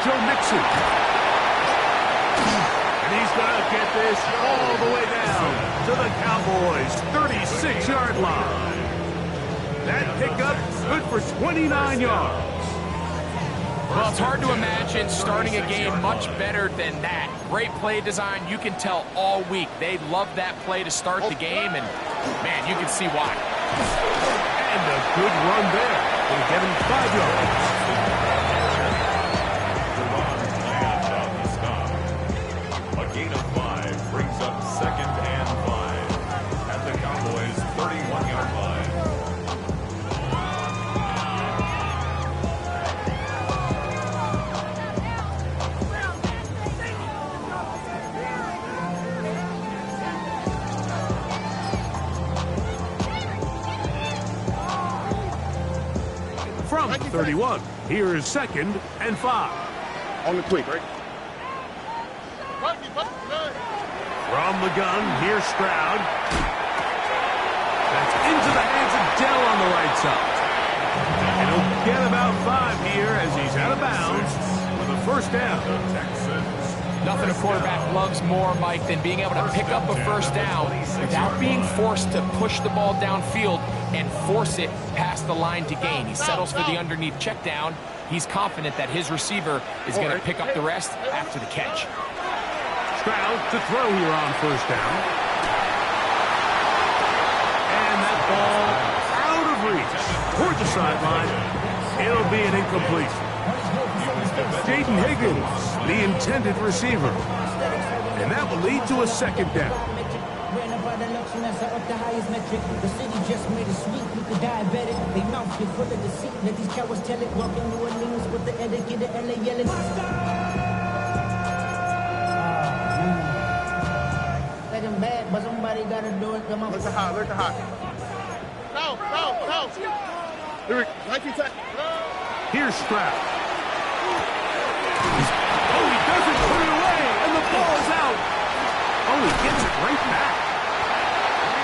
Joe Mixon. And he's going to get this all the way down to the Cowboys' 36-yard line. That pickup good for 29 yards. Well, it's hard to imagine starting a game much better than that. Great play design. You can tell all week they love that play to start the game, and, man, you can see why. And a good run there. Will get him 5 yards. A gain of 5 brings up 2nd and 5 at the Cowboys' 31-yard line. From 31, here is 2nd and 5. On the quick, right? From the gun, here's Stroud. That's into the hands of Dell on the right side. And he'll get about 5 here as he's out of bounds with a first down. Nothing a quarterback loves more, Mike, than being able to pick up a first down without being forced to push the ball downfield and force it past the line to gain. He settles for the underneath check down. He's confident that his receiver is going to pick up the rest after the catch. Stroud to throw here on first down. And that ball out of reach toward the sideline. It'll be an incomplete. Jaden Higgins, the intended receiver. And that will lead to a second down. The city just made it sweet. You could diabetic. They mouth you full of deceit. Let these cowards tell it. Walking New Orleans with the etiquette of LA yelling. Let him bad, but somebody gotta do it. Come on. Look to hot, look to hot. No. Lyric, Nike tech. Here's Stroud. Oh, he doesn't put it away, and the ball is out. Oh, he gets it right back.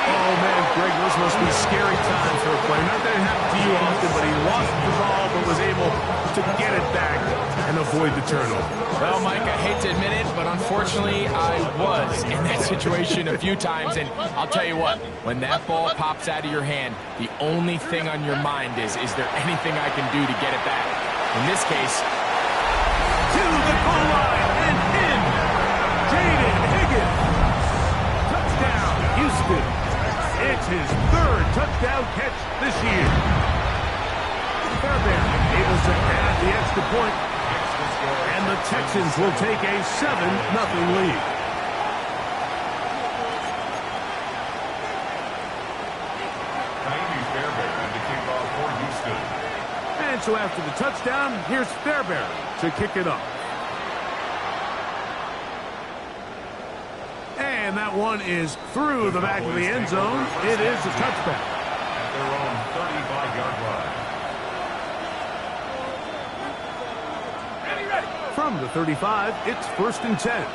Oh, man, Greg, those must be scary times for a player. Not that it happened to you often, but he lost the ball but was able to get it back and avoid the turnover. Well, Mike, I hate to admit it, but unfortunately, I was in that situation a few times. And I'll tell you what, when that ball pops out of your hand, the only thing on your mind is there anything I can do to get it back? In this case, to the goal line and in. Jaden Higgins. Touchdown, Houston. It's his 3rd touchdown catch this year. Fairbairn able to add the extra point. And the Texans will take a 7-0 lead. Fairbairn to kick off for Houston. And so after the touchdown, here's Fairbairn to kick it off. And that one is through the back of the end zone. It is a touchback. At their own 35-yard line. From the 35, it's 1st and 10.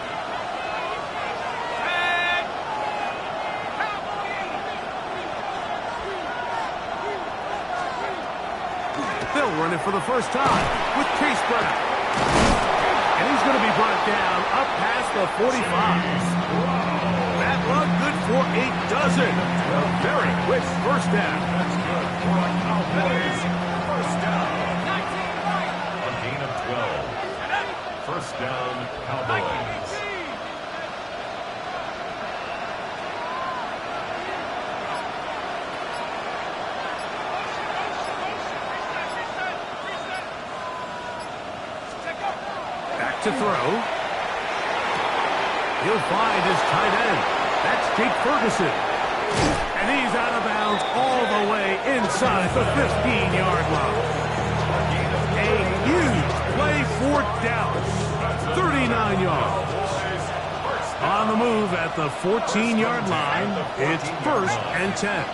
They'll run it for the first time with Case Brown. And he's going to be brought down up past the 45. That run good for a dozen. A very quick first down. First down. A gain of 12. First down, Cowboys. Back to throw. He'll find his tight end. That's Jake Ferguson. And he's out of bounds all the way inside the 15-yard line. A huge play for Dallas. 39 yards. On the move at the 14-yard line, it's 1st and 10.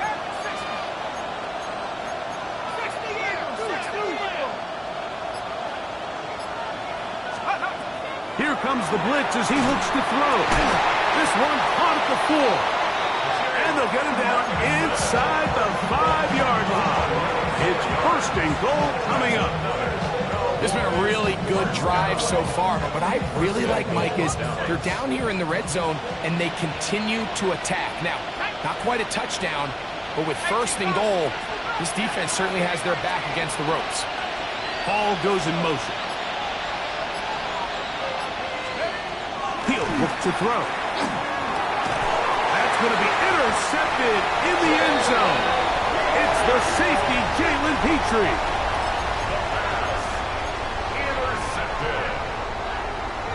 Here comes the blitz as he looks to throw. This one caught at the 4. And they'll get him down inside the 5-yard line. It's 1st and goal coming up. This has been a really good drive so far, but what I really like, Mike, is they're down here in the red zone, and they continue to attack. Now, not quite a touchdown, but with 1st and goal, this defense certainly has their back against the ropes. Ball goes in motion. He'll look to throw. That's going to be intercepted in the end zone. It's the safety, Jalen Petrie.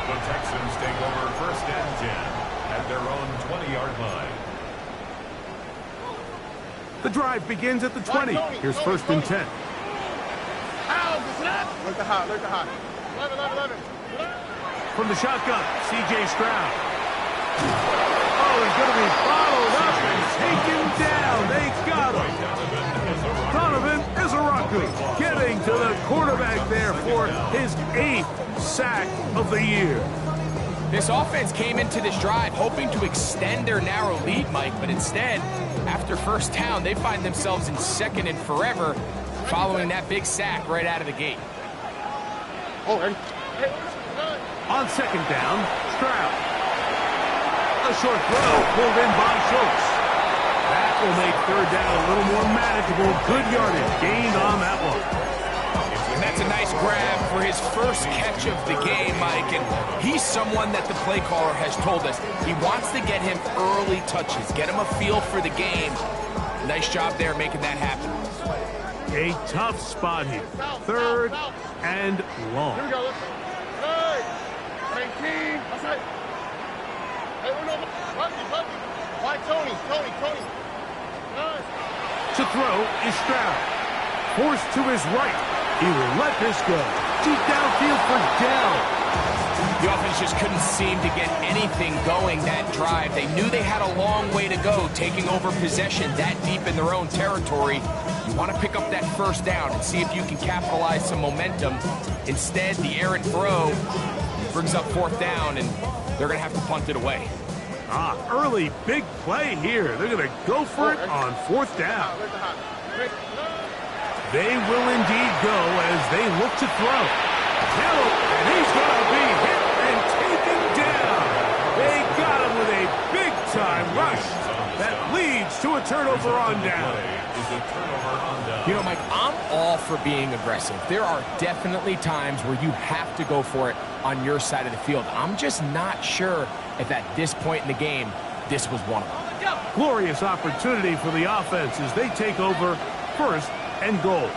The Texans take over 1st and 10 at their own 20-yard line. The drive begins at the 20. Here's 1st and 10. Look the hot, look the hot. 11. From the shotgun, C.J. Stroud. Oh, he's going to be followed up and taken down. They got him. Donovan Izaraku getting to the quarterback there for his 8th sack of the year. This offense came into this drive hoping to extend their narrow lead, Mike, but instead, after 1st down, they find themselves in 2nd and forever following that big sack right out of the gate. On 2nd down, Stroud. A short throw pulled in by Schultz. That will make 3rd down a little more manageable. Good yardage gained on that one. And that's a nice grab for his 1st catch of the game, Mike. And he's someone that the play caller has told us he wants to get him early touches, get him a feel for the game. Nice job there making that happen. A tough spot here. 3rd and long. Here we go. Hey, 19. That's it. Hey, we're not. Lucky. Why, Tony. Nice. To throw is Stroud. Forced to his right. He will let this go. Deep downfield for Dell. The offense just couldn't seem to get anything going that drive. They knew they had a long way to go, taking over possession that deep in their own territory. You want to pick up that 1st down and see if you can capitalize some momentum. Instead, the errant throw brings up 4th down, and they're going to have to punt it away. Early big play here. They're going to go for it on 4th down. They will indeed go as they look to throw. Hill, and he's going to be hit and taken down. They got him with a big-time rush that leads to a turnover on down. You know, Mike, I'm all for being aggressive. There are definitely times where you have to go for it on your side of the field. I'm just not sure if at this point in the game, this was one of them. Glorious opportunity for the offense as they take over 1st and goal.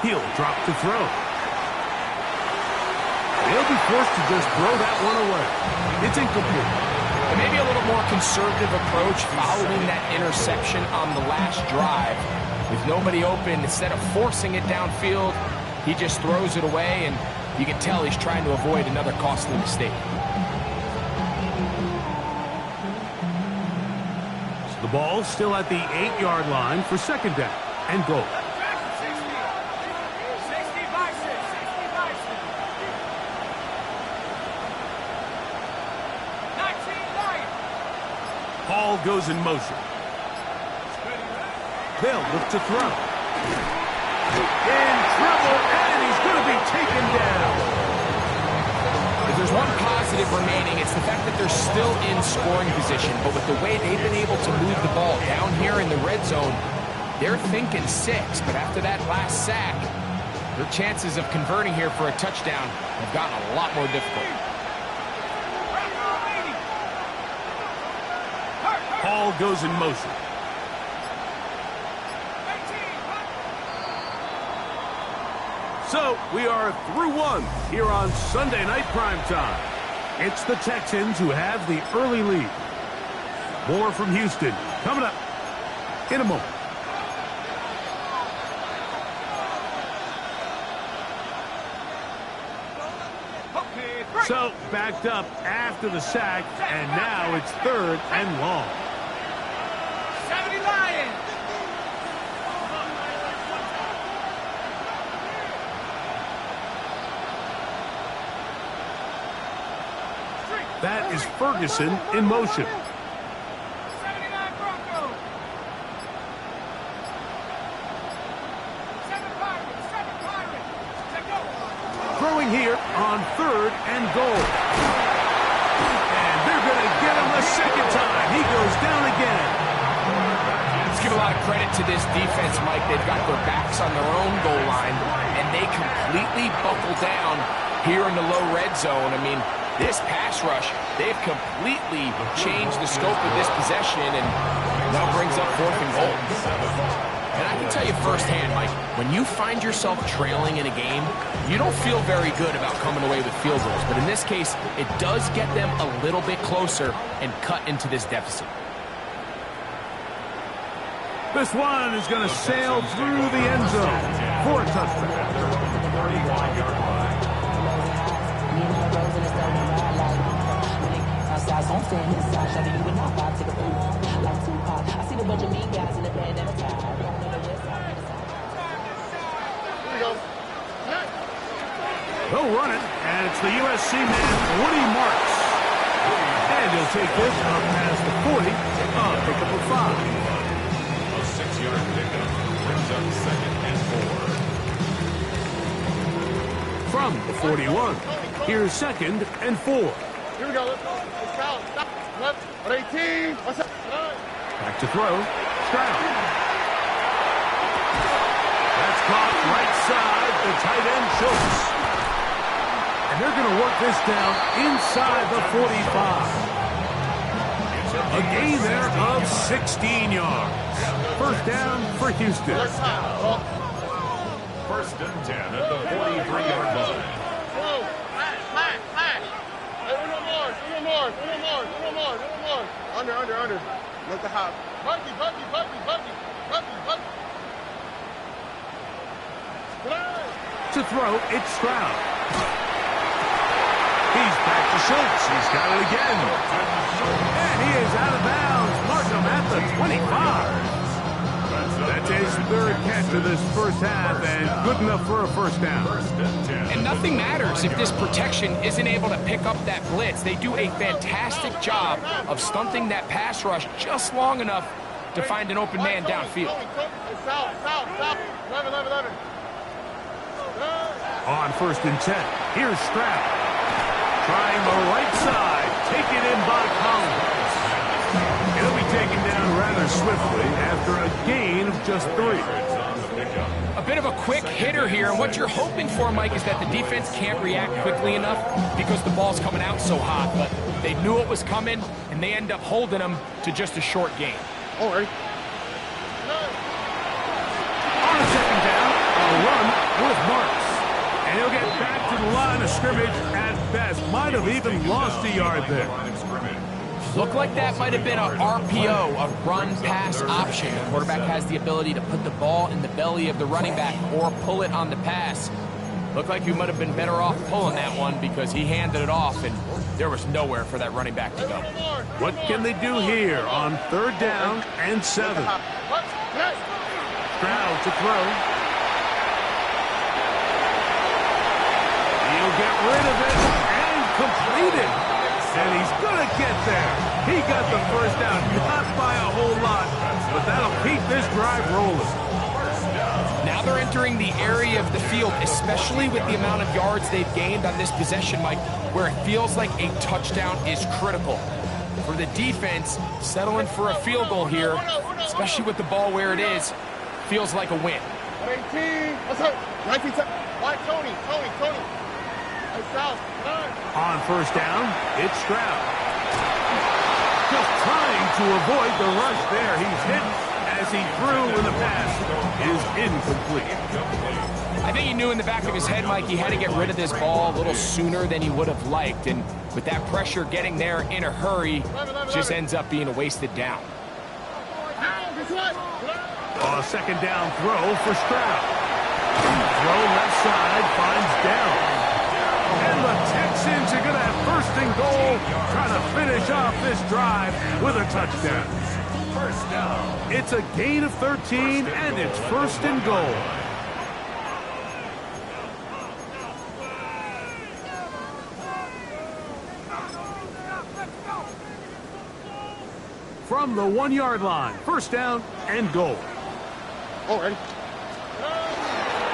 He'll drop to throw. They'll be forced to just throw that one away. It's incomplete. And maybe a little more conservative approach following that interception on the last drive. With nobody open, instead of forcing it downfield, he just throws it away, and you can tell he's trying to avoid another costly mistake. So the ball still at the 8-yard line for 2nd down and goal. Ball goes in motion. They'll look to throw. In trouble, and he's going to be taken down. If there's one positive remaining, it's the fact that they're still in scoring position. But with the way they've been able to move the ball down here in the red zone, they're thinking 6. But after that last sack, their chances of converting here for a touchdown have gotten a lot more difficult. Ball goes in motion. So we are through 1 here on Sunday Night Primetime. It's the Texans who have the early lead. More from Houston coming up in a moment. So backed up after the sack, and now it's 3rd and long. 70 Lions. That is Ferguson in motion. 3rd and goal. And they're going to get him the second time. He goes down again. Let's give a lot of credit to this defense, Mike. They've got their backs on their own goal line, and they completely buckle down here in the low red zone. I mean, this pass rush, they've completely changed the scope of this possession, and now brings up 4th and goal. And I can tell you firsthand, Mike, when you find yourself trailing in a game, you don't feel very good about coming away with field goals. But in this case, it does get them a little bit closer and cut into this deficit. This one is going to sail through the end zone for a touchdown. They'll run it, and it's the USC man, Woody Marks. And he'll take this up past the 40, pickup of 5. A 6-yard pickup brings up 2nd and 4. From the 41, here's 2nd and 4. Here we go. Let's go. Stop. Left. 18. What's up? Back to throw. Stroud. That's caught right side. The tight end Schultz. And they're going to work this down inside the 45. A gain there of 16 yards. 1st down for Houston. 1st and 10 at the 43-yard line. Under. Let the hop. Buggy. To throw, it's Stroud. He's back to Schultz. He's got it again. And he is out of bounds. Mark him at the 25. That's his 3rd catch of this 1st half, and good enough for a 1st down. And nothing matters if this protection isn't able to pick up that blitz. They do a fantastic job of stunting that pass rush just long enough to find an open man downfield. On 1st and 10, here's Stroud. Trying the right side, taken in by Collins. He'll be taken down rather swiftly after a gain of just 3. A bit of a quick hitter here, and what you're hoping for, Mike, is that the defense can't react quickly enough because the ball's coming out so hot, but they knew it was coming, and they end up holding them to just a short gain. All right. On a 2nd down, a run with Marks. And he'll get back to the line of scrimmage at best. Might have even lost a yard there. Looked like that might have been a RPO, a run-pass option. The quarterback has the ability to put the ball in the belly of the running back or pull it on the pass. Looked like you might have been better off pulling that one because he handed it off, and there was nowhere for that running back to go. What can they do here on 3rd down and 7? Stroud to throw. He'll get rid of it and complete it. And he's going to get there. He got the 1st down, not by a whole lot, but that'll keep this drive rolling. Now they're entering the area of the field, especially with the amount of yards they've gained on this possession, Mike, where it feels like a touchdown is critical. For the defense, settling for a field goal here, especially with the ball where it is, feels like a win. 18. What's up? 19. Why, Tony? On 1st down, it's Stroud. Just trying to avoid the rush there. He's hit as he threw when the pass is incomplete. I think he knew in the back of his head, Mike, he had to get rid of this ball a little sooner than he would have liked. And with that pressure getting there in a hurry, just ends up being a wasted down. A 2nd down throw for Stroud. Throw left side, finds down. And the Texans are going to have 1st and goal, trying to finish off this drive with a touchdown. 1st down. It's a gain of 13, and it's 1st and goal. From the 1-yard line, 1st down and goal. All right.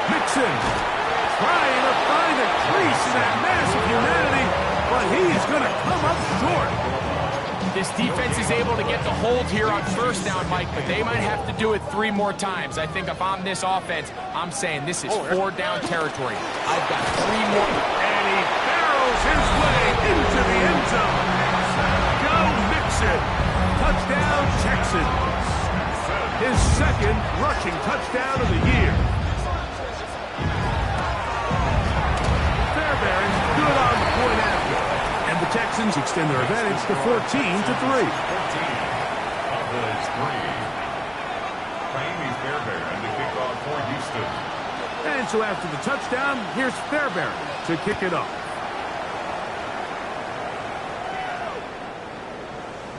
Mixon trying to find a crease in that mass of humanity, but he's going to come up short. This defense is able to get the hold here on first down, Mike, but they might have to do it 3 more times. I think if I'm this offense, I'm saying this is 4 down territory. I've got 3 more. And he barrels his way into the end zone. Go Mixon. Touchdown, Texans. His second rushing touchdown of the year. Fairbairn's good on the point after. And the Texans extend their advantage to 14-3. Cowboys 3. Miami Fairbairn to kick off for Houston. And so after the touchdown, here's Fairbairn to kick it off.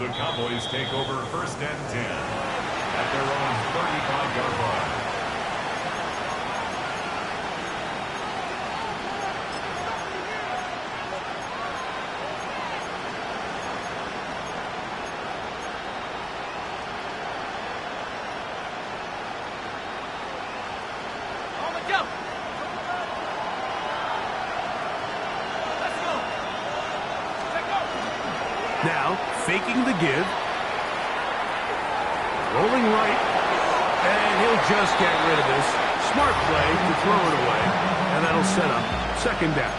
The Cowboys take over 1st and 10 at their own 35-yard line. Now, faking the give. Rolling right. And he'll just get rid of this. Smart play to throw it away. And that'll set up 2nd down.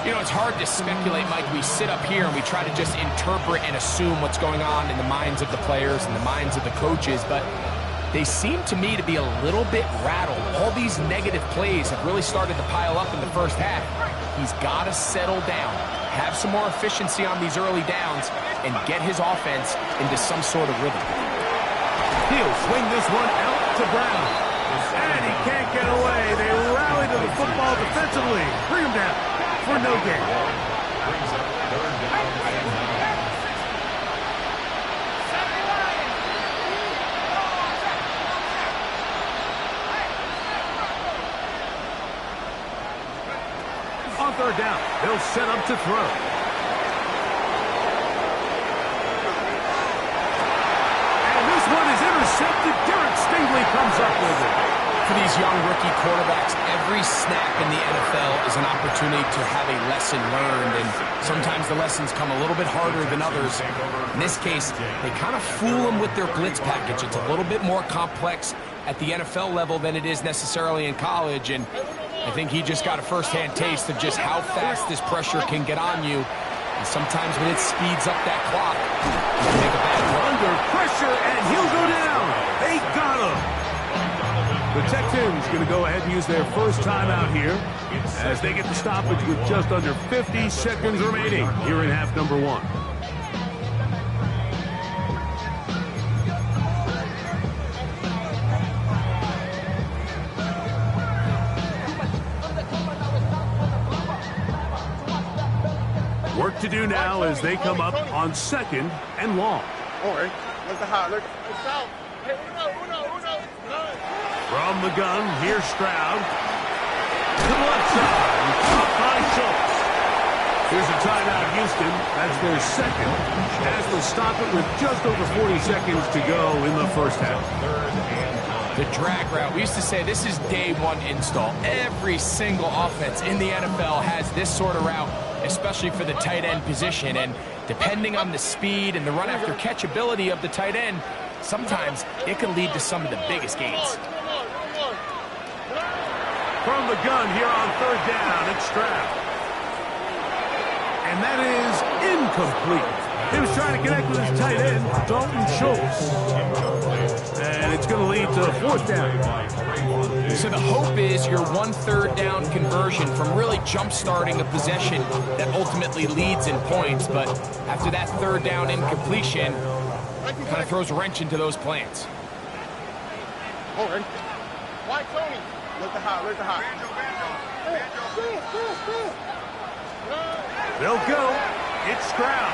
You know, it's hard to speculate, Mike. We sit up here and we try to just interpret and assume what's going on in the minds of the players and the minds of the coaches, but they seem to me to be a little bit rattled. All these negative plays have really started to pile up in the first half. He's got to settle down, have some more efficiency on these early downs, and get his offense into some sort of rhythm. He'll swing this one out to Brown. And he can't get away. They rally to the football defensively. Bring him down for no gain. Brings up 3rd down and 9. On 3rd down, they'll set up to throw. And this one is intercepted. Derek Stingley comes up with it. For these young rookie quarterbacks, every snap in the NFL is an opportunity to have a lesson learned, and sometimes the lessons come a little bit harder than others. In this case, they kind of fool them with their blitz package. It's a little bit more complex at the NFL level than it is necessarily in college, and I think he just got a first-hand taste of just how fast this pressure can get on you. And sometimes when it speeds up that clock, you can make a bad play. Under pressure, and he'll go down. They got him. The Texans going to go ahead and use their first timeout here as they get the stoppage with just under 50 seconds remaining here in half number 1. Work to do now as they come up on 2nd and long. All right. Let's the hot. Look. It's out. Hey, Uno. From the gun, here's Stroud. To the left side, caught by Schultz. Here's a timeout, Houston. That's their second, as they'll stop it with just over 40 seconds to go in the first half. The drag route. We used to say this is day 1 install. Every single offense in the NFL has this sort of route, especially for the tight end position. And depending on the speed and the run after catch ability of the tight end, sometimes it can lead to some of the biggest gains. From the gun here on 3rd down, it's Stroud. And that is incomplete. He was trying to connect with his tight end, Dalton Schultz. And it's going to lead to 4th down. So the hope is your 1/3 down conversion from really jump-starting a possession that ultimately leads in points. But after that 3rd down incompletion, kind of throws a wrench into those plans. All right. Why, Tony? Look the hot. They'll go. It's Stroud.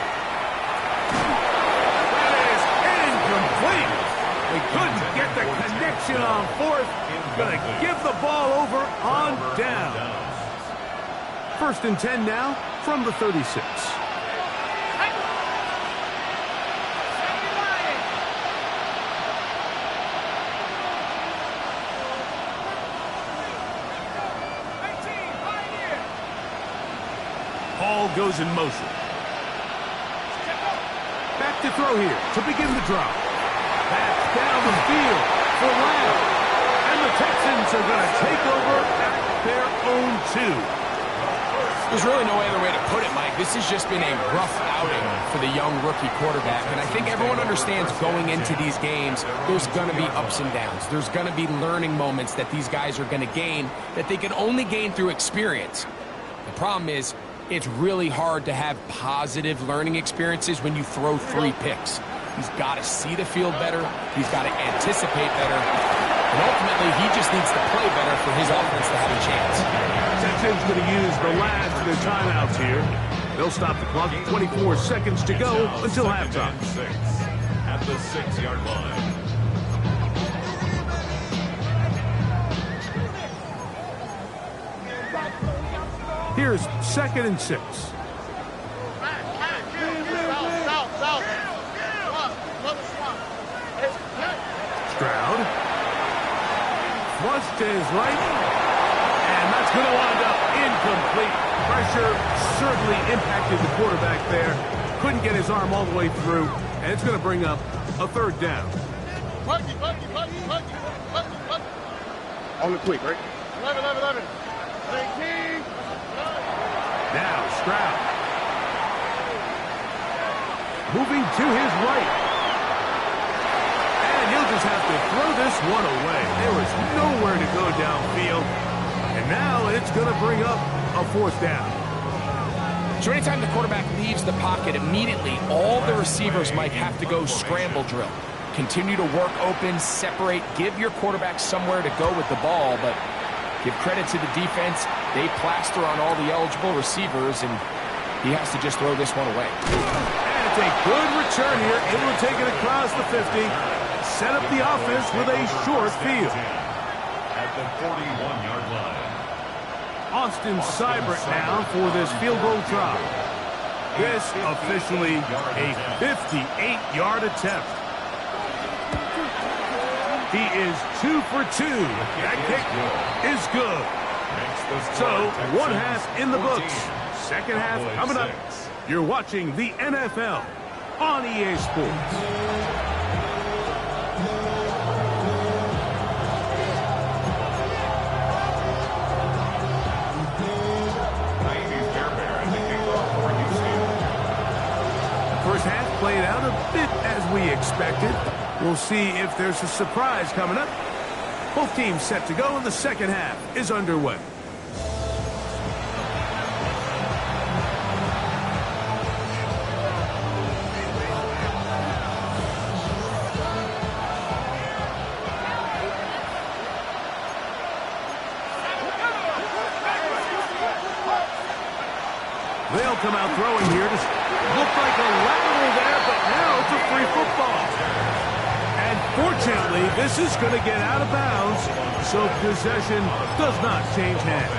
That is incomplete. They couldn't get the connection on 4th. Going to give the ball over on down. 1st and 10 now from the 36. ball goes in motion. Back to throw here to begin the drop. That's down the field for Lamb. And the Texans are going to take over at their own 2. There's really no other way to put it, Mike. This has just been a rough outing for the young rookie quarterback. And I think everyone understands going into these games, there's going to be ups and downs. There's going to be learning moments that these guys are going to gain that they can only gain through experience. The problem is, it's really hard to have positive learning experiences when you throw 3 picks. He's got to see the field better. He's got to anticipate better. And ultimately, he just needs to play better for his offense to have a chance. Texans going to use the last of their timeouts here. They'll stop the clock. 24 seconds to go until halftime. At the 6-yard line. Here's 2nd and 6. Stroud. Flush to his right. And that's going to wind up incomplete. Pressure certainly impacted the quarterback there. Couldn't get his arm all the way through. And it's going to bring up a 3rd down. On the quick, right? 11. 18. Now Stroud. Moving to his right. And he'll just have to throw this one away. There was nowhere to go downfield. And now it's going to bring up a 4th down. So anytime the quarterback leaves the pocket, immediately all the receivers might have to go scramble drill. Continue to work open, separate, give your quarterback somewhere to go with the ball, but give credit to the defense. They plaster on all the eligible receivers, and he has to just throw this one away. And it's a good return here. Able to take it across the 50. Set up the offense with a short field. At the 41-yard line. Austin Seibert now for this field goal try. This officially a 58-yard attempt. He is 2 for 2. That kick is good. So, 1 half in the books. 2nd half coming up. You're watching the NFL on EA Sports. First half played out a bit as we expected. We'll see if there's a surprise coming up. Both teams set to go, and the 2nd half is underway. They'll come out throwing here. Just looked like a lateral there, but now it's a free football. And fortunately, this is going to get out of bounds, so possession does not change hands.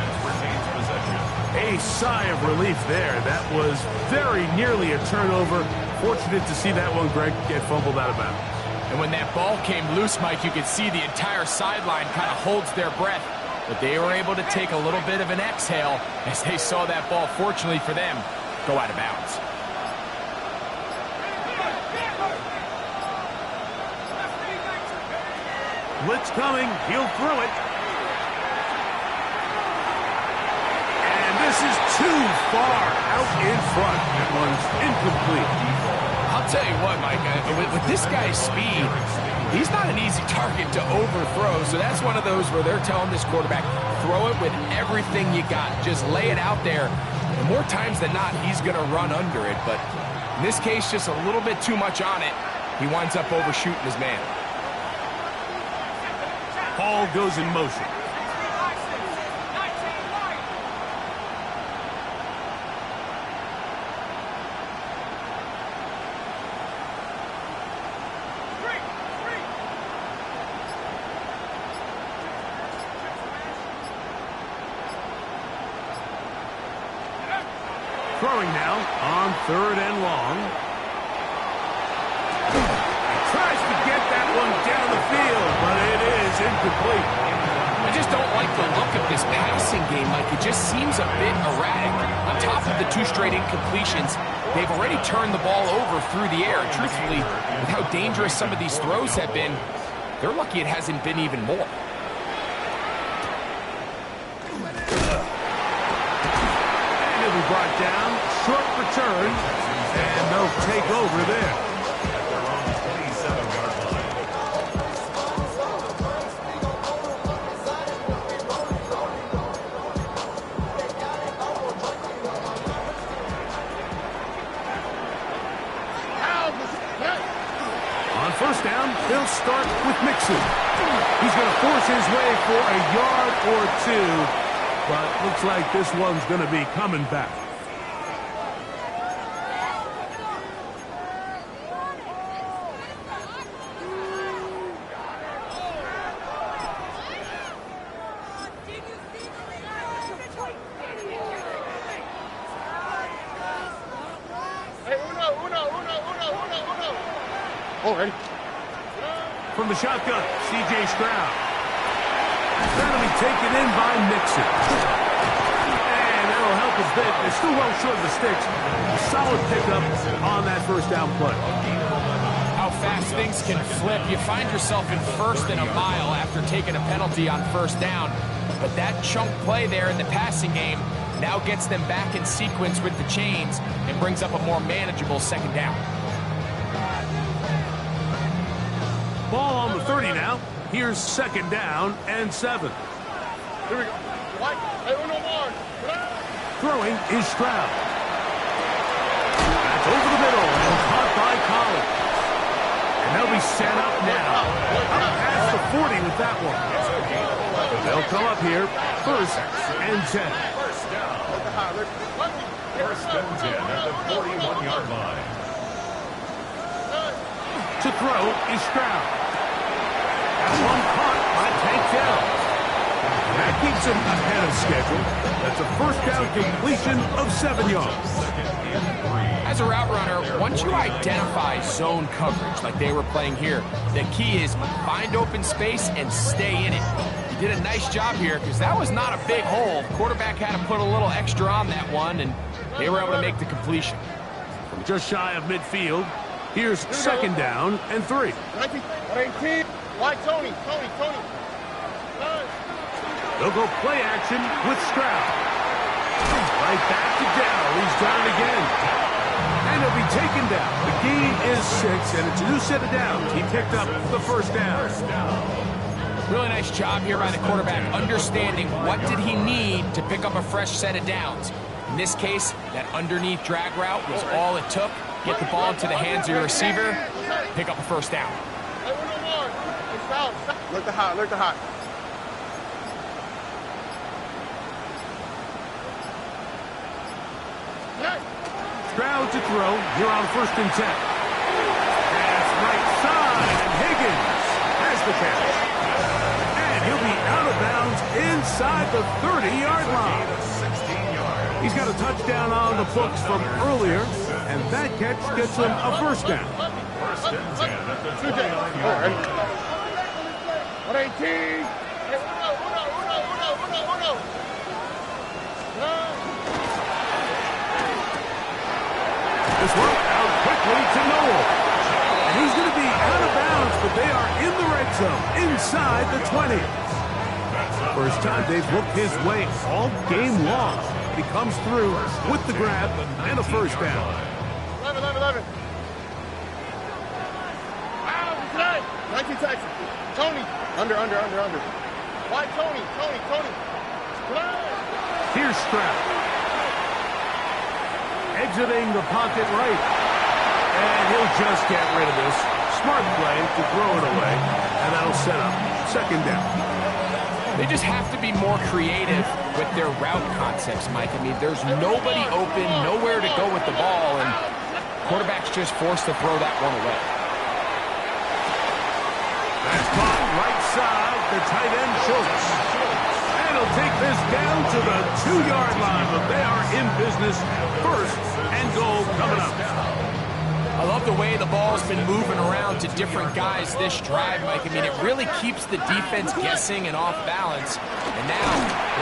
A sigh of relief there. That was very nearly a turnover. Fortunate to see that one, Greg, get fumbled out of bounds. And when that ball came loose, Mike, you could see the entire sideline kind of holds their breath. But they were able to take a little bit of an exhale as they saw that ball, fortunately for them, go out of bounds. Blitz coming. He'll throw it. And this is too far out in front. That one's incomplete. I'll tell you what, Mike, with this guy's speed, he's not an easy target to overthrow. So that's one of those where they're telling this quarterback, throw it with everything you got. Just lay it out there. And more times than not, he's going to run under it. But in this case, just a little bit too much on it. He winds up overshooting his man. Ball goes in motion. Throwing now on 3rd and long. Tries to get that one down the field, but it is incomplete. I just don't like the look of this pass passing game, Mike, it just seems a bit erratic. On top of the 2 straight incompletions, they've already turned the ball over through the air. And truthfully, with how dangerous some of these throws have been, they're lucky it hasn't been even more. And it'll be brought down, short return, and they'll take over there. At their own 27-yard line. On first down, they'll start with Mixon. He's going to force his way for a yard or 2, but looks like this one's going to be coming back. Already. From the shotgun, C.J. Stroud. That'll be taken in by Mixon. And that'll help a bit. They're still well short of the sticks. A solid pickup on that first down play. How fast things can flip. You find yourself in 1st and a mile after taking a penalty on first down. But that chunk play there in the passing game now gets them back in sequence with the chains and brings up a more manageable 2nd down. Ball on the 30 now. Here's 2nd down and 7. Here we go. White. Hey, uno more. Throwing is Stroud. That's over the middle and caught by Collins. And they'll be set up now. Up past the 40 with that one. They'll come up here. 1st and 10. First down. First and 10 at the 41-yard line. To throw is Stroud. That one caught by Tank Dell. That keeps him ahead of schedule. That's a first down completion of 7 yards. As a route runner, once you identify zone coverage like they were playing here, the key is find open space and stay in it. You did a nice job here because that was not a big hole. The quarterback had to put a little extra on that one, and they were able to make the completion. From just shy of midfield, here's 2nd down and 3. 19. White, Tony. They'll go play action with Stroud. Right back to Dell. He's down again. And he'll be taken down. The gain is 6, and it's a new set of downs. He picked up the first down. Really nice job here by the quarterback, understanding what did he need to pick up a fresh set of downs. In this case, that underneath drag route was all it took. Get the ball into the hands of your receiver, pick up a first down. Hey, uno more. Stop. Look the hot. Stroud to throw here on 1st and 10. Pass right side, and Higgins has the catch. And he'll be out of bounds inside the 30-yard line. He's got a touchdown on the books from earlier, and that catch gets him a first down. First and 10 at the 29-yard line. 118. Hey, uno. This one out quickly to Noel. And he's going to be out of bounds, but they are in the red zone, inside the 20. First time they've looked his way all game long. He comes through with the grab and a first down. 11. 19 Texas. Tony. Under. White, Tony. Here's Stroud. Exiting the pocket right. And he'll just get rid of this. Smart play to throw it away. And that'll set up 2nd down. They just have to be more creative with their route concepts, Mike. I mean, there's nobody open, nowhere to go with the ball, and quarterback's just forced to throw that one away. That's caught right side, the tight end Schultz. And he'll take this down to the 2-yard line, but they are in business. 1st and goal coming up. I love the way the ball's been moving around to different guys this drive, Mike. I mean, it really keeps the defense guessing and off balance. And now,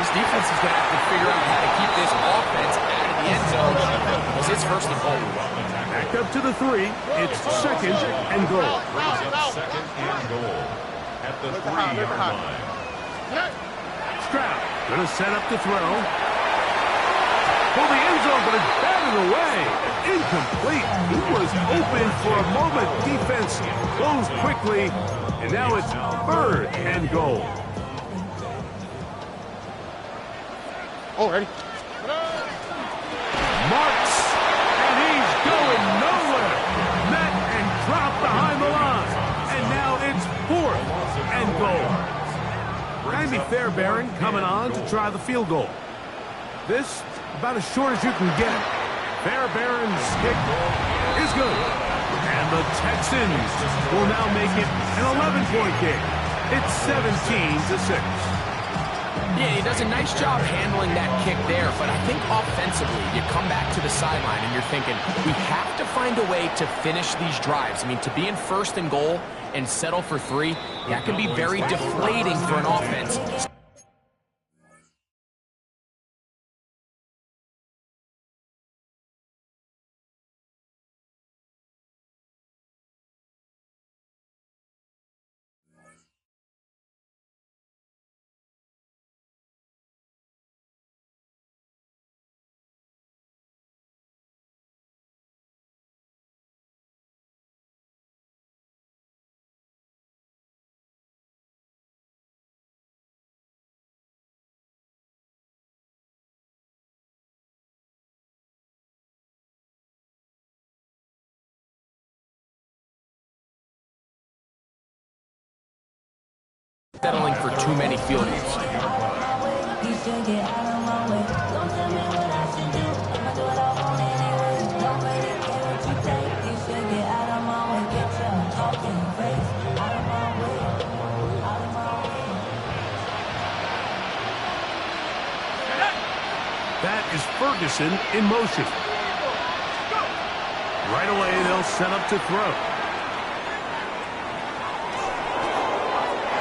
this defense is going to have to figure out how to keep this offense out of the end zone because it's first and goal. Back up to the 3. It's second and goal. Brings up second and goal at the 3-yard line. Stroud going to set up to throw. For the end zone, but it's batted away. Incomplete. He was open for a moment. Defense closed quickly, and now it's third and goal. Oh, ready? Marks, and he's going nowhere. Met and dropped behind the line. And now it's fourth and goal. Randy Fairbairn coming on to try the field goal. This about as short as you can get. Fairbairn's kick is good. And the Texans will now make it an 11-point game. It's 17-6. Yeah, he does a nice job handling that kick there, but I think offensively, you come back to the sideline and you're thinking, we have to find a way to finish these drives. I mean, to be in first and goal and settle for 3, that can be very deflating for an offense. Settling for too many field goals. That is Ferguson in motion. Right away, they'll set up to throw.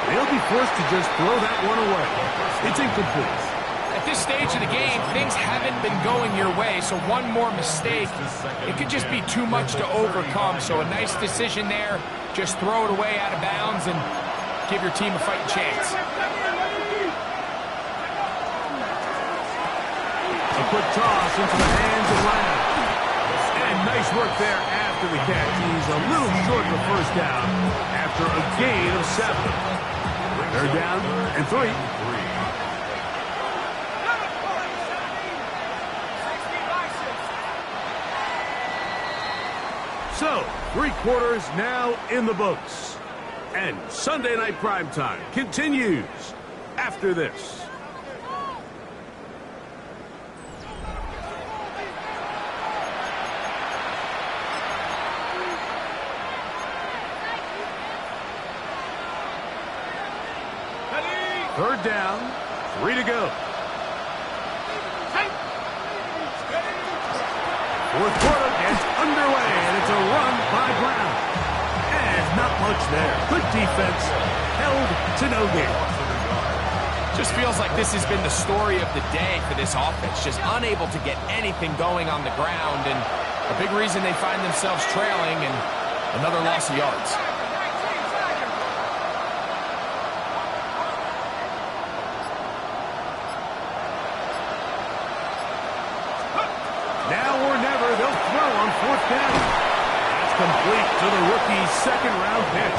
They'll be forced to just throw that one away. It's incomplete. At this stage of the game, things haven't been going your way, so one more mistake, it could just be too much to overcome. So a nice decision there. Just throw it away out of bounds and give your team a fighting chance. A quick toss into the hands of Lamb. And nice work there after the catch. He's a little short of the first down after a gain of 7. They're down and 3. So, 3 quarters now in the books. And Sunday Night Primetime continues after this. Third down, 3 to go. Fourth quarter gets underway, and it's a run by Brown. And not much there. Good defense, held to no gain. Just feels like this has been the story of the day for this offense. Just unable to get anything going on the ground, and a big reason they find themselves trailing and another loss of yards. Now or never, they'll throw on fourth down. That's complete to the rookie's second-round pick.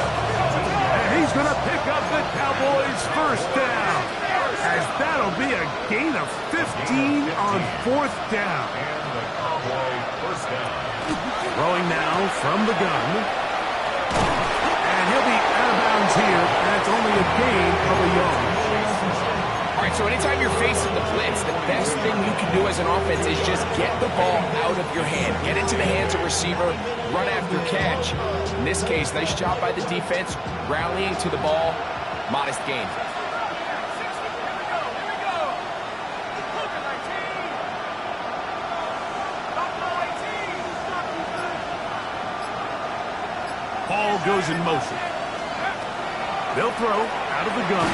And he's going to pick up the Cowboys' first down, as that'll be a gain of 15 on fourth down. And the Cowboy first down. Throwing now from the gun. And he'll be out of bounds here, and it's only a gain of a yard. All right, so anytime you're facing the blitz, the best thing you can do as an offense is just get the ball out of your hand. Get into the hands of receiver, run after catch. In this case, nice job by the defense, rallying to the ball, modest gain. ball goes in motion. They'll throw out of the gun.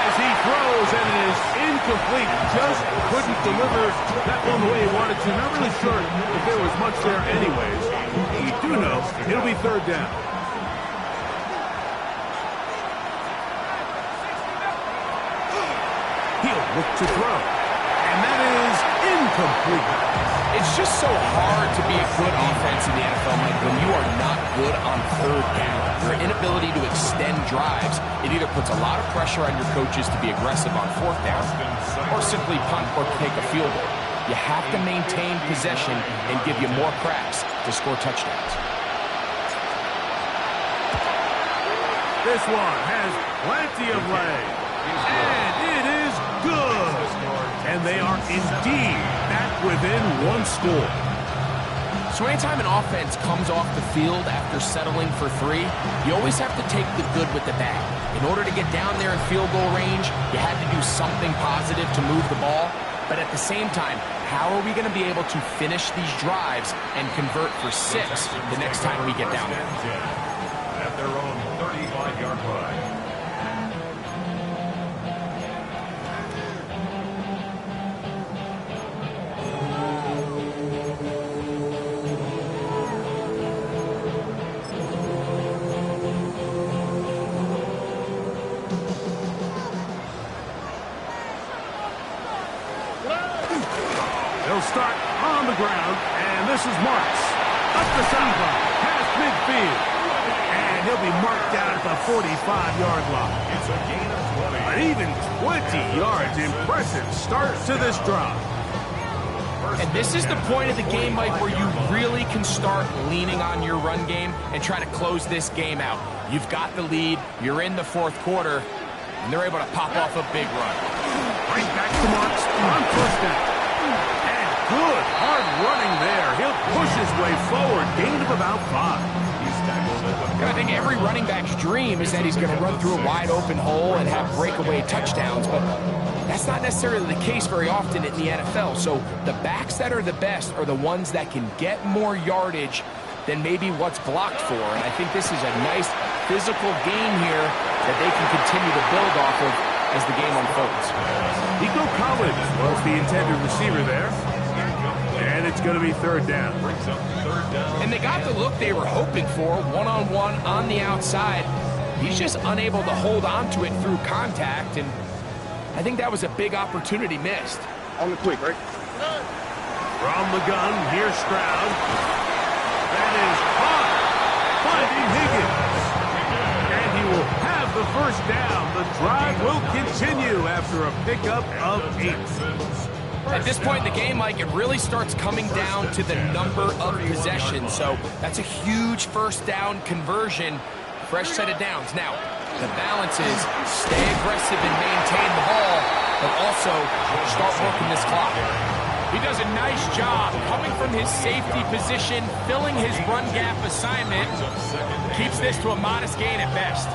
As he throws, and it is incomplete. Just couldn't deliver that one the way he wanted to. Not really sure if there was much there anyways. You do know it'll be third down. He'll look to throw. And that is incomplete. It's just so hard to be a good offense in the NFL, Mike, when you are not good on third down. Your inability to extend drives, it either puts a lot of pressure on your coaches to be aggressive on fourth down or simply punt or take a field goal. You have to maintain possession and give you more cracks to score touchdowns. This one has plenty of leg. And it is good. And they are indeed back within one score. So anytime an offense comes off the field after settling for 3, you always have to take the good with the bad. In order to get down there in field goal range, you had to do something positive to move the ball. But at the same time, how are we going to be able to finish these drives and convert for 6 the next time we get down there? At their own 35-yard line. They'll start on the ground, and this is Marks. Up the sideline, past midfield. And he'll be marked down at the 45-yard line. It's a gain of 20. An even 20 yards. Impressive start to this drive. And this is the point of the game, Mike, where you really can start leaning on your run game and try to close this game out. You've got the lead, you're in the fourth quarter, and they're able to pop off a big run. Right back to Marks on first down. And good hard running there. He'll push his way forward. Gain of about 5. I think every running back's dream is that he's going to run through a wide open hole and have breakaway touchdowns, but that's not necessarily the case very often in the NFL. So the backs that are the best are the ones that can get more yardage than maybe what's blocked for. And I think this is a nice physical game here that they can continue to build off of as the game unfolds. Nico Collins was the intended receiver there. And it's going to be third down. And they got the look they were hoping for, one-on-one on the outside. He's just unable to hold on to it through contact, and I think that was a big opportunity missed. On the quick, right? From the gun, here's Stroud. That is caught, finding Higgins. And he will have the first down. The drive will continue after a pickup of 8. At this point in the game, Mike, it really starts coming down to the number of possessions. So that's a huge first down conversion. Fresh set of downs. Now, the balance is stay aggressive and maintain the ball, but also start working this clock. He does a nice job coming from his safety position, filling his run gap assignment. Keeps this to a modest gain at best.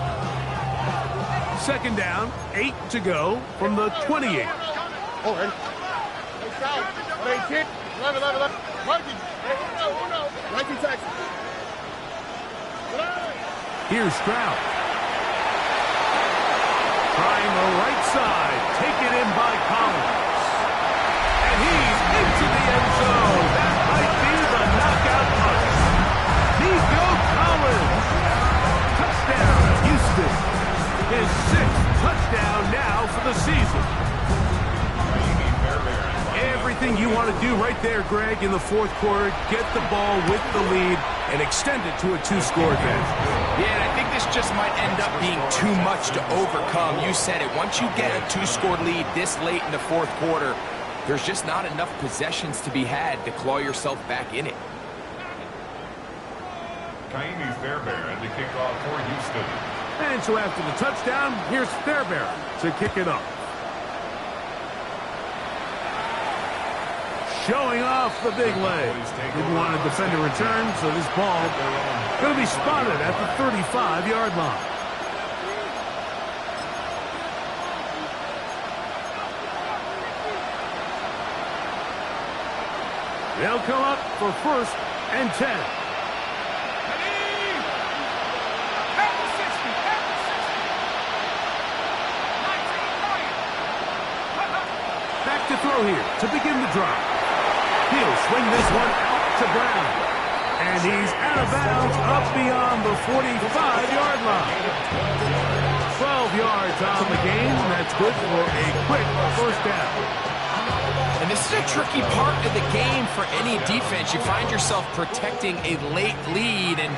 Second down, 8 to go from the 28. Oh, ready? Hey, kid. 11. Mikey. Mikey, text. Here's Stroud. Trying the right side. Taken in by Collins. And he's into the end zone. That might be the knockout punch. Nico Collins. Touchdown, Houston. His 6th touchdown now for the season. Everything you want to do right there, Greg, in the fourth quarter, get the ball with the lead and extend it to a 2-score advantage. Yeah, and I think this just might end up being too much to overcome. You said it. Once you get a 2-score lead this late in the fourth quarter, there's just not enough possessions to be had to claw yourself back in it. Kaimi Fairbairn to kick off for Houston. And so after the touchdown, here's Fairbairn to kick it up. Showing off the big leg. Didn't want to defend a return, so this ball going to be spotted at the 35-yard line. They'll come up for 1st and 10. to throw here to begin the drive. He'll swing this one out to Brown. And he's out of bounds up beyond the 45-yard line. 12 yards on the game. That's good for a quick first down. And this is a tricky part of the game for any defense. You find yourself protecting a late lead, and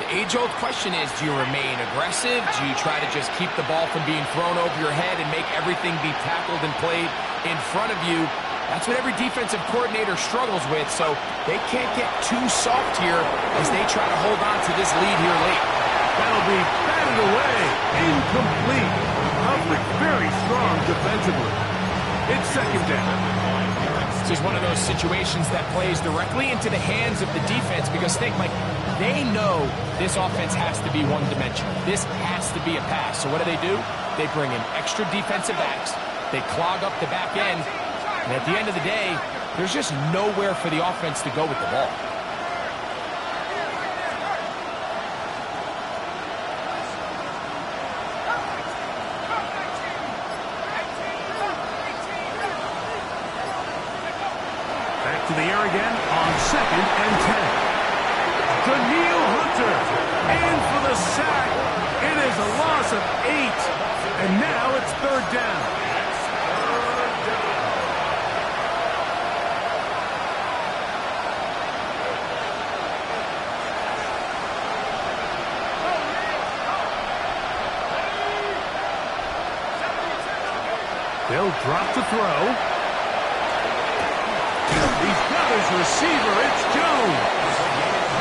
the age-old question is, do you remain aggressive? Do you try to just keep the ball from being thrown over your head and make everything be tackled and played in front of you? That's what every defensive coordinator struggles with, so they can't get too soft here as they try to hold on to this lead here late. That'll be batted away. Incomplete. Coverage very strong defensively. It's second down. This is one of those situations that plays directly into the hands of the defense because think, Mike, they know this offense has to be one-dimensional. This has to be a pass. So what do? They bring in extra defensive backs. They clog up the back end. And at the end of the day, there's just nowhere for the offense to go with the ball. To the air again on 2nd and 10. Daniil Hunter in for the sack. It is a loss of 8. And now it's third down. They'll drop to throw. He's got his receiver. It's Jones.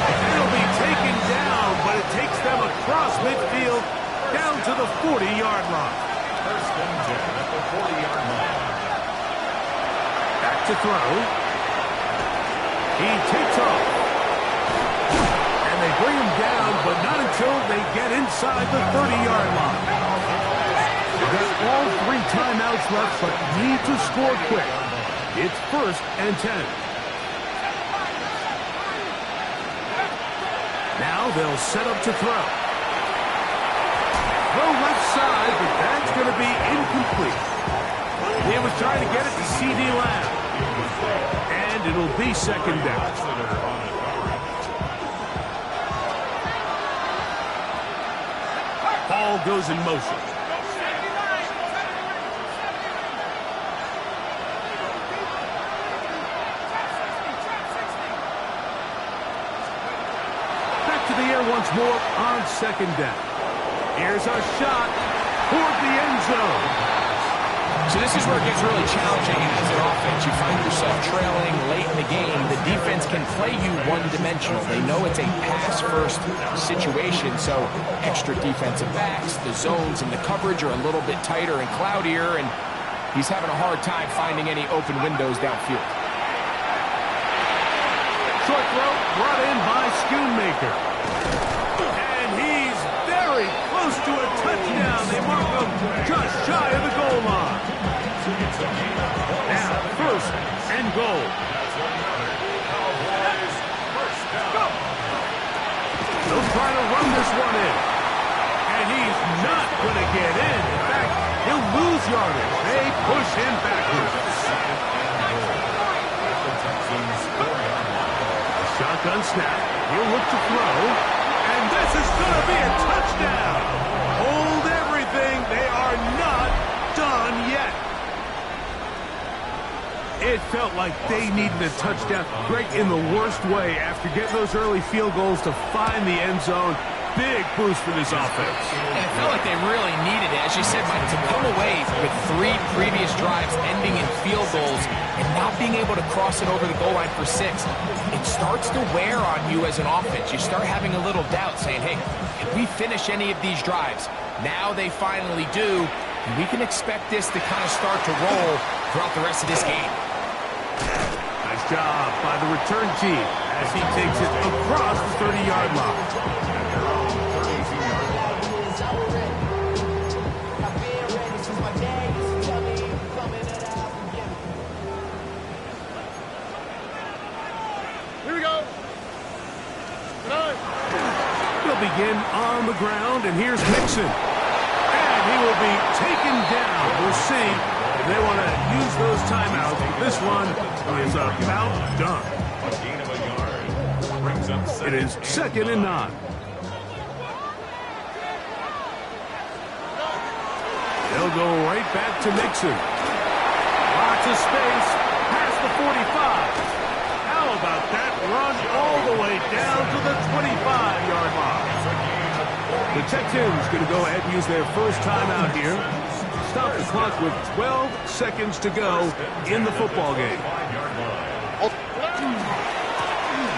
It'll be taken down, but it takes them across midfield down to the 40-yard line. First and 10 at the 40-yard line. Back to throw. He takes off. And they bring him down, but not until they get inside the 30-yard line. They've got all 3 timeouts left, but need to score quick. It's 1st and 10. Now they'll set up to throw. Throw left side, but that's going to be incomplete. He was trying to get it to C.D. Lamb. And it'll be second down. Ball goes in motion. Once more on second down. Here's a shot toward the end zone. So this is where it gets really challenging as an offense. You find yourself trailing late in the game. The defense can play you one-dimensional. They know it's a pass-first situation, so extra defensive backs, the zones and the coverage are a little bit tighter and cloudier, and he's having a hard time finding any open windows downfield. Short throw brought in by Schoonmaker. And he's very close to a touchdown. They mark him just shy of the goal line. Now, 1st and goal. They'll try to run this one in. And he's not going to get in. In fact, he'll lose yardage. They push him backwards. Shotgun snap. He'll look to throw. And this is going to be a touchdown. Hold everything. They are not done yet. It felt like they needed a touchdown right in the worst way after getting those early field goals to find the end zone. Big boost for this offense. And it felt like they really needed it. As you said, Mike, to come away with 3 previous drives ending in field goals and not being able to cross it over the goal line for 6, it starts to wear on you as an offense. You start having a little doubt saying, hey, can we finish any of these drives? Now they finally do, and we can expect this to kind of start to roll throughout the rest of this game. Nice job by the return team as he takes it across the 30-yard line. Begin on the ground, and here's Mixon. And he will be taken down. We'll see They want to use those timeouts. This one is about done. A gain of a yard. Brings up It is 2nd and 9. They'll go right back to Mixon. Lots of space past the 45. How about that run all the way down to the 25-yard line? The Texans going to go ahead and use their first timeout here. Stop the clock with 12 seconds to go in the football game.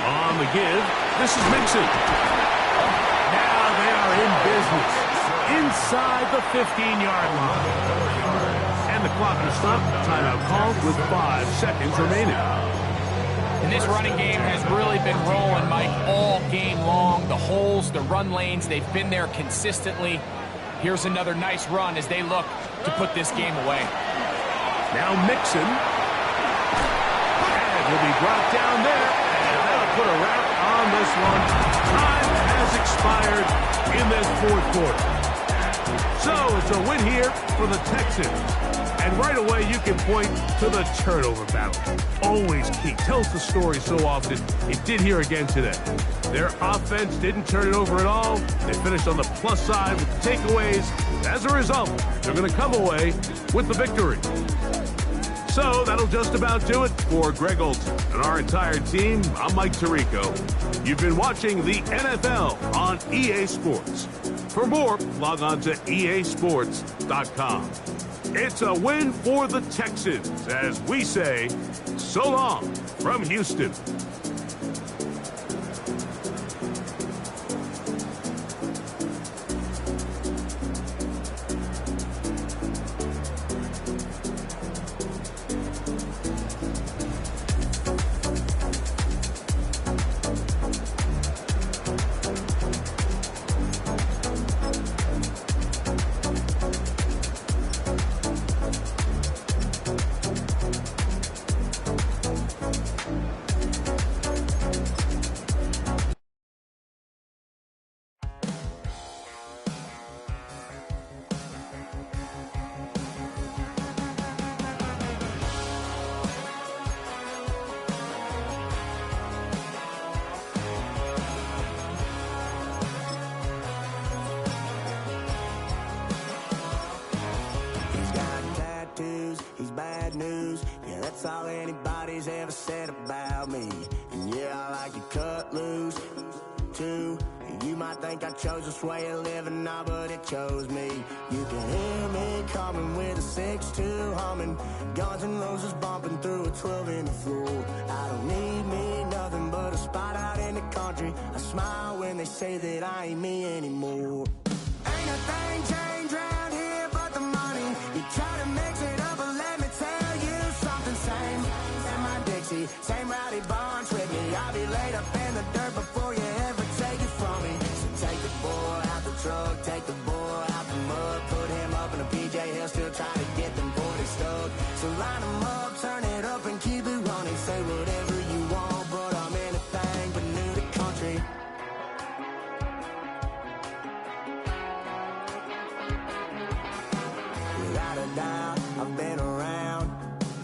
On the give, this is Mixon. Now they are in business inside the 15-yard line. And the clock is stopped. Timeout called with 5 seconds remaining. And this running game has really been rolling, Mike, all game long. The holes, the run lanes, they've been there consistently. Here's another nice run as they look to put this game away. Now Mixon. And he'll be brought down there. And that'll put a wrap on this one. Time has expired in this 4th quarter. So it's a win here for the Texans. And right away, you can point to the turnover battle. Always key. Tells the story so often. It did here again today. Their offense didn't turn it over at all. They finished on the plus side with the takeaways. As a result, they're going to come away with the victory. So that'll just about do it for Greg Olson and our entire team. I'm Mike Tirico. You've been watching the NFL on EA Sports. For more, log on to easports.com. It's a win for the Texans as we say, so long from Houston. News, yeah, that's all anybody's ever said about me. And yeah, I like to cut loose too. You might think I chose this way of living now, but it chose me. You can hear me coming with a 6-2 humming, Guns N' Roses bumping through a 12 in the floor. I don't need me nothing but a spot out in the country. I smile when they say that I ain't me anymore. Ain't a thing changed round here but the money. You try to mix it up, but let me tell you something. Same in my Dixie, same rowdy bunch with me. I'll be laid up in the dirt before you ever take it from me. So take the boy out the truck, take the boy out the mud, put him up in a PJ, he'll still try to get them 40 stuck. So line him up, turn it up and keep it running. Say whatever you want, but I'm anything but new to country. Without a doubt, I've been around.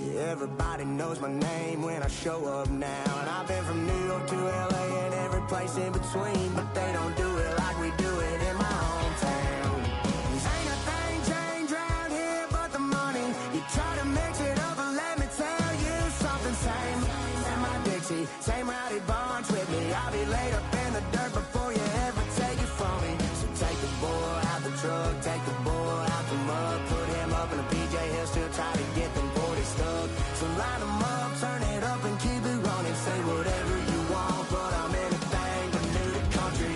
Yeah, everybody knows my name when I show up now. And I've been from New York to LA and every place in between, but they don't do it like we do it in my hometown. Ain't a thing changed round here but the money. You try to mix it up, but let me tell you something. Same in my Dixie, same rowdy bunch with me. I'll be laid up in the dirt before you ever take it from me. So take the boy out the truck, take the boy out the mud, put him up in a PJ, he'll still try to get them 40 stuck. So line him up, turn it up and keep it running. Say whatever you want, but I'm anything but new to country.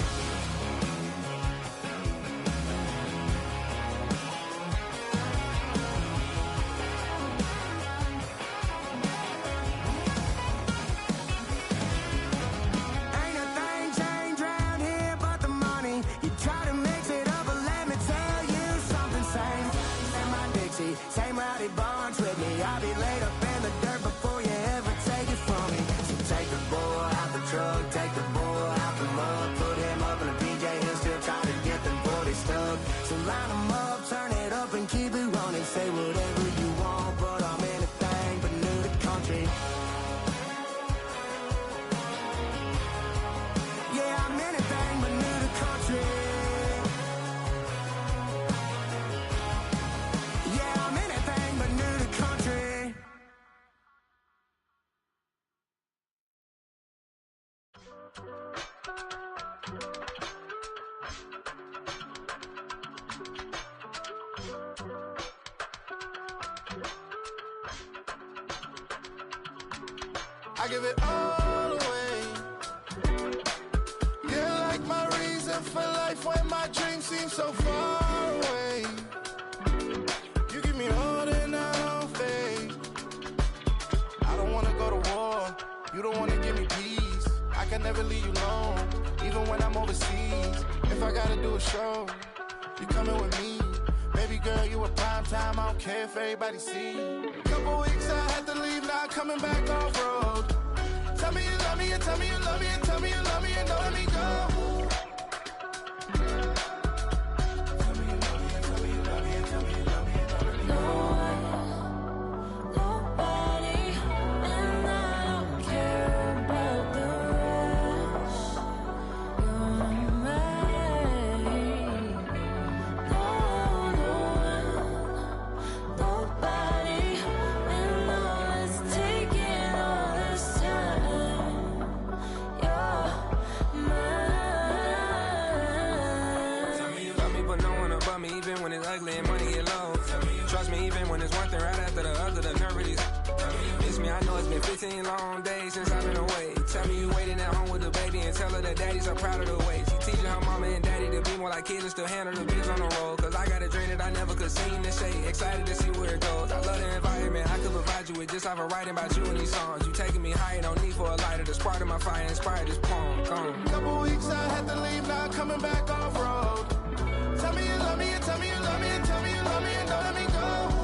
Ain't a thing changed round here but the money. You try to mix it up, but let me tell you something. I give it all away. You're like my reason for life when my dreams seem so far away. You give me all that I don't fade. I don't wanna go to war. You don't wanna give me peace. I can never leave you alone, even when I'm overseas. If I gotta do a show, you coming with me. Baby girl, you a prime time. I don't care if everybody see. Couple weeks I had to leave, now I'm coming back off road. Tell me you love me and tell me you love me and tell me you love me and don't let me go. Trust me, even when it's one thing right after the other, the nerve really miss me. I know it's been 15 long days since I've been away. Tell me you waiting at home with the baby and tell her that daddy's so proud of the way. She teaching her mama and daddy to be more like kids and still handle the biz on the road. Cause I got a dream that I never could sing and say. Excited to see where it goes. I love the environment. I could provide you with just off of writing about you and these songs. You taking me higher, no need for a lighter. The spark of my fire inspired this poem. Couple weeks I had to leave, now I'm coming back off road. Tell me you love me and tell me you love me and tell me you love me and don't let me go.